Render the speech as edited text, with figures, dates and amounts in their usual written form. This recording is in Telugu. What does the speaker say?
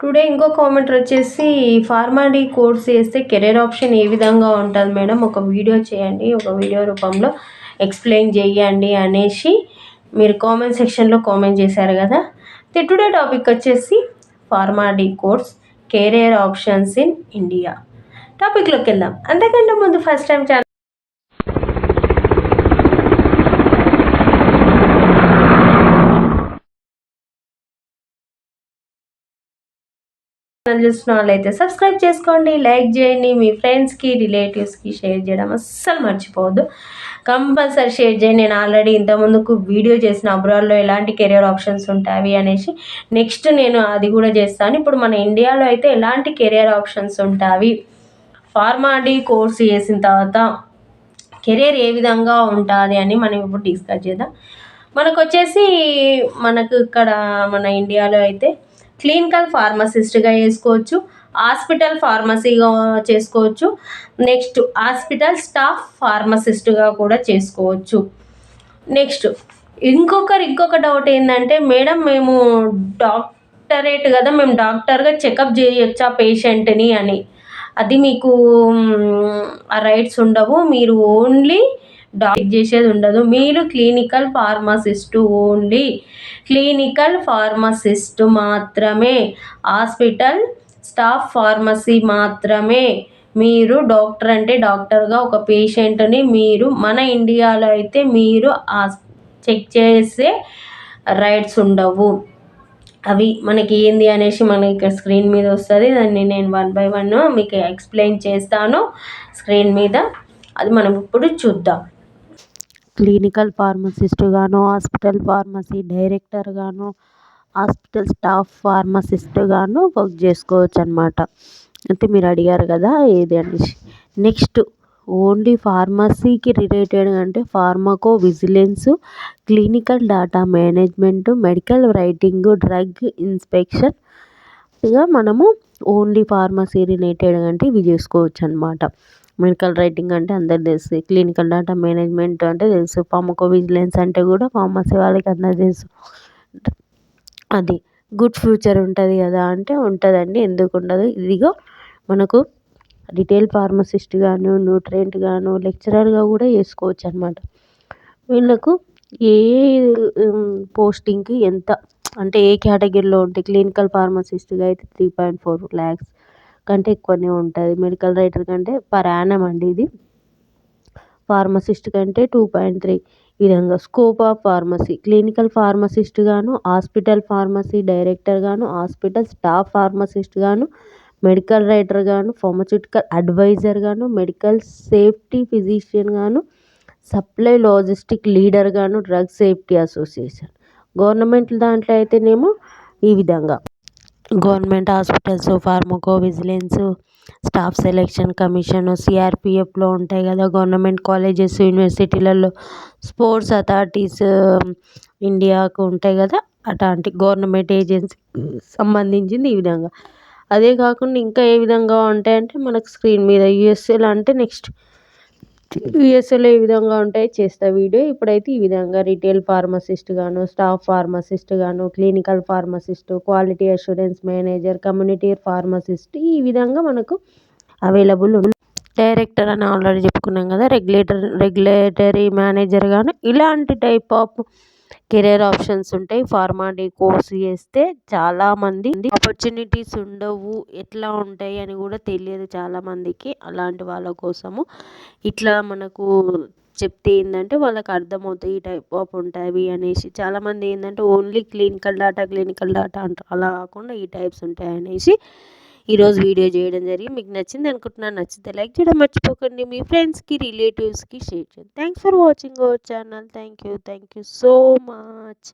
టుడే ఇంకో కామెంట్ వచ్చేసి ఫార్మా కోర్స్ చేస్తే కెరీర్ ఆప్షన్ ఏ విధంగా ఉంటుంది మేడం, ఒక వీడియో చేయండి, ఒక వీడియో రూపంలో ఎక్స్ప్లెయిన్ చేయండి అనేసి మీరు కామెంట్ సెక్షన్లో కామెంట్ చేశారు కదా. టుడే టాపిక్ వచ్చేసి pharma course career options in India. టాపిక్లోకి వెళ్దాం. అంతకంటే ముందు ఫస్ట్ టైం ఛానల్ చూసిన వాళ్ళైతే సబ్స్క్రైబ్ చేసుకోండి, లైక్ చేయండి, మీ ఫ్రెండ్స్కి రిలేటివ్స్కి షేర్ చేయడం అస్సలు మర్చిపోవద్దు. కంపల్సరీ షేర్ చేయండి. నేను ఆల్రెడీ ఇంతకుముందుకు వీడియో చేసిన అబ్రాడ్లో ఎలాంటి కెరియర్ ఆప్షన్స్ ఉంటాయి అనేసి, నెక్స్ట్ నేను అది కూడా చేస్తాను. ఇప్పుడు మన ఇండియాలో అయితే ఎలాంటి కెరియర్ ఆప్షన్స్ ఉంటాయి, ఫార్మా కోర్స్ చేసిన తర్వాత కెరీర్ ఏ విధంగా ఉంటుంది అని మనం ఇప్పుడు డిస్కస్ చేద్దాం. మనకు వచ్చేసి మనకు ఇక్కడ మన ఇండియాలో అయితే క్లినికల్ ఫార్మసిస్ట్గా చేసుకోవచ్చు, హాస్పిటల్ ఫార్మసీగా చేసుకోవచ్చు, నెక్స్ట్ హాస్పిటల్ స్టాఫ్ ఫార్మసిస్ట్గా కూడా చేసుకోవచ్చు. నెక్స్ట్ ఇంకొక డౌట్ ఏంటంటే, మేడం మేము డాక్టరేట్ కదా, మేము డాక్టర్గా చెకప్ చేయొచ్చా పేషెంట్ని అని. అది మీకు ఆ రైట్స్ ఉండవు. మీరు ఓన్లీ డాక్టర్ చేసేది ఉండదు. మీరు clinical pharmacist, only clinical pharmacist మాత్రమే, హాస్పిటల్ స్టాఫ్ ఫార్మసీ మాత్రమే. మీరు డాక్టర్ అంటే డాక్టర్గా ఒక పేషెంట్ని మీరు మన ఇండియాలో అయితే మీరు చెక్ చేసే రైట్స్ ఉండవు. అవి మనకి ఏంది అనేసి మనకి ఇక్కడ స్క్రీన్ మీద వస్తుంది. దాన్ని నేను 1 by 1 మీకు ఎక్స్ప్లెయిన్ చేస్తాను స్క్రీన్ మీద. అది మనం ఇప్పుడు చూద్దాం. క్లినికల్ ఫార్మసిస్ట్ గాను, హాస్పిటల్ ఫార్మసీ డైరెక్టర్ గాను, హాస్పిటల్ స్టాఫ్ ఫార్మసిస్ట్ గాను వర్క్ చేసుకోవచ్చు అనమాట. అయితే మీరు అడిగారు కదా ఏది అనేసి. నెక్స్ట్ ఓన్లీ ఫార్మసీకి రిలేటెడ్ అంటే pharmaco vigilance, clinical data management, medical writing, drug inspection, ఇక మనము ఓన్లీ ఫార్మసీ రిలేటెడ్ అంటే ఇవి చేసుకోవచ్చు అనమాట. మెడికల్ రైటింగ్ అంటే అందరు తెలుసు, క్లినికల్ డేటా మేనేజ్మెంట్ అంటే తెలుసు, ఫార్మకో విజిలెన్స్ అంటే కూడా ఫార్మసీ వాళ్ళకి అందరు తెలుసు. అది గుడ్ ఫ్యూచర్ ఉంటుంది కదా అంటే ఉంటుందండి, ఎందుకు ఉండదు. ఇదిగో మనకు రిటైల్ ఫార్మసిస్ట్ గాను, న్యూట్రియంట్ గాను, లెక్చరర్గా కూడా చేసుకోవచ్చు అనమాట. వీళ్ళకు ఏ పోస్టింగ్కి ఎంత అంటే ఏ కేటగిరీలో ఉంటే, క్లినికల్ ఫార్మసిస్ట్గా అయితే 3.4 lakhs కంటే ఎక్కువనే ఉంటుంది. మెడికల్ రైటర్ కంటే పర్ యానం అండి ఇది. ఫార్మసిస్ట్ కంటే 2.3. ఈ విధంగా scope of pharmacy, clinical pharmacist గాను, హాస్పిటల్ ఫార్మసీ డైరెక్టర్ గాను, హాస్పిటల్ స్టాఫ్ ఫార్మసిస్ట్ గాను, మెడికల్ రైటర్ గాను, ఫార్మస్యూటికల్ అడ్వైజర్ గాను, మెడికల్ సేఫ్టీ ఫిజిషియన్ గాను, సప్లై లాజిస్టిక్ లీడర్ గాను, డ్రగ్ సేఫ్టీ అసోసియేషన్. గవర్నమెంట్ దాంట్లో అయితేనేమో ఈ విధంగా government hospitals, pharmacovigilance, staff selection commission, సిఆర్పిఎఫ్లో ఉంటాయి కదా గవర్నమెంట్ కాలేజెస్, యూనివర్సిటీలలో, స్పోర్ట్స్ అథారిటీస్ ఇండియాకు ఉంటాయి కదా, అట్లాంటి గవర్నమెంట్ ఏజెన్సీ సంబంధించింది ఈ విధంగా. అదే కాకుండా ఇంకా ఏ విధంగా ఉంటాయంటే మనకు స్క్రీన్ మీద యూఎస్ఏలో అంటే నెక్స్ట్ యూఎస్ఏలో ఏ విధంగా ఉంటాయి చేస్తా వీడియో. ఇప్పుడైతే ఈ విధంగా రిటైల్ ఫార్మసిస్ట్ గాను, స్టాఫ్ ఫార్మసిస్ట్ గాను, clinical pharmacist, quality assurance manager, community pharmacist, ఈ విధంగా మనకు అవైలబుల్ ఉంది. డైరెక్టర్ అని ఆల్రెడీ చెప్పుకున్నాం కదా, రెగ్యులేటరీ మేనేజర్ గాను, ఇలాంటి టైప్ ఆఫ్ కెరీర్ ఆప్షన్స్ ఉంటాయి. ఫార్మా కోర్స్ చేస్తే చాలామంది ఆపర్చునిటీస్ ఉండవు, ఎట్లా ఉంటాయి అని కూడా తెలియదు చాలామందికి. అలాంటి వాళ్ళ కోసము ఇట్లా మనకు చెప్తే ఏంటంటే వాళ్ళకి అర్థమవుతాయి ఈ టైప్ ఆఫ్ ఉంటాయి అనేసి. చాలామంది ఏంటంటే ఓన్లీ క్లినికల్ డేటా అంటారు, అలా కాకుండా ఈ టైప్స్ ఉంటాయి అనేసి ఈరోజు వీడియో చేయడం జరిగింది. మీకు నచ్చింది అనుకుంటున్నాను. నచ్చితే లైక్ చేయడం మర్చిపోకండి, మీ ఫ్రెండ్స్కి రిలేటివ్స్కి షేర్ చేయండి. Thanks for watching our channel. Thank you so much.